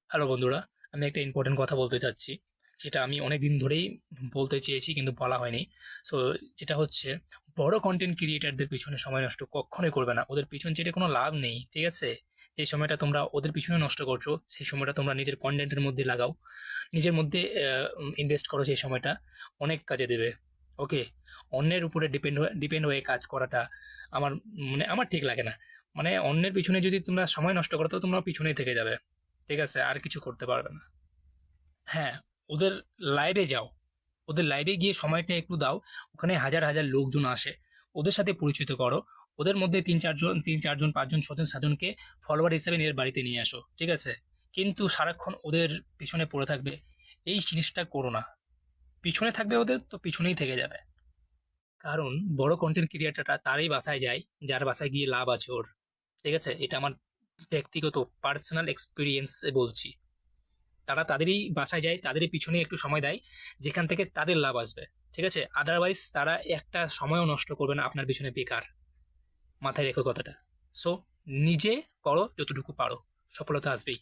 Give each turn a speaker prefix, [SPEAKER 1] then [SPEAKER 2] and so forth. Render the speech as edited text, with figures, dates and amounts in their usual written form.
[SPEAKER 1] Hello বন্ধুরা, আমি একটা ইম্পর্টেন্ট কথা বলতে চাচ্ছি, যেটা আমি অনেক দিন ধরেই বলতে চেয়েছি কিন্তু বলা হয়নি। সো যেটা হচ্ছে, বড় কন্টেন্ট ক্রিয়েটারদের পিছনে সময় নষ্ট কখনোই করবে না। ওদের পিছন চেটে কোনো লাভ নেই, ঠিক আছে? যে সময়টা তোমরা ওদের পিছনে নষ্ট করছো, সেই সময়টা তোমরা নিজের কন্টেন্টের মধ্যে লাগাও, নিজের মধ্যে ইনভেস্ট করো। সেই সময়টা অনেক কাজে দেবে। ওকে, অন্যের উপরে ডিপেন্ড হয়ে কাজ করাটা আমার আমার ঠিক লাগে না। অন্যের পিছনে যদি তোমরা সময় নষ্ট করো তো তোমরা পিছনেই থেকে যাবে, ঠিক আছে? আর কিছু করতে পারবে না। হ্যাঁ, ওদের লাইভে যাও, ওদের লাইভে গিয়ে সময়টা একটু দাও। ওখানে হাজার হাজার লোকজন আসে, ওদের সাথে পরিচিত করো। ওদের মধ্যে তিন চারজন পাঁচজন ছজন সাতজনকে ফলোয়ার হিসেবে নিজের বাড়িতে নিয়ে আসো, ঠিক আছে? কিন্তু সারাক্ষণ ওদের পিছনে পড়ে থাকবে, এই জিনিসটা করো না। পিছনে থাকবে ওদের তো পিছনেই থেকে যাবে। কারণ বড় কন্টেন্ট ক্রিয়েটারটা তারই বাসায় যায় যার বাসায় গিয়ে লাভ আছে ওর, ঠিক আছে? এটা আমার ব্যক্তিগত পার্সোনাল এক্সপিরিয়েন্সে বলছি। তারা তাদেরই বাসায় যায়, তাদেরই পিছনে একটু সময় দেয়, যেখান থেকে তাদের লাভ আসবে, ঠিক আছে? আদারওয়াইজ তারা একটা সময়ও নষ্ট করবে না আপনার পিছনে বেকার। মাথায় রেখো কথাটা। সো নিজে করো যতটুকু পারো, সফলতা আসবেই।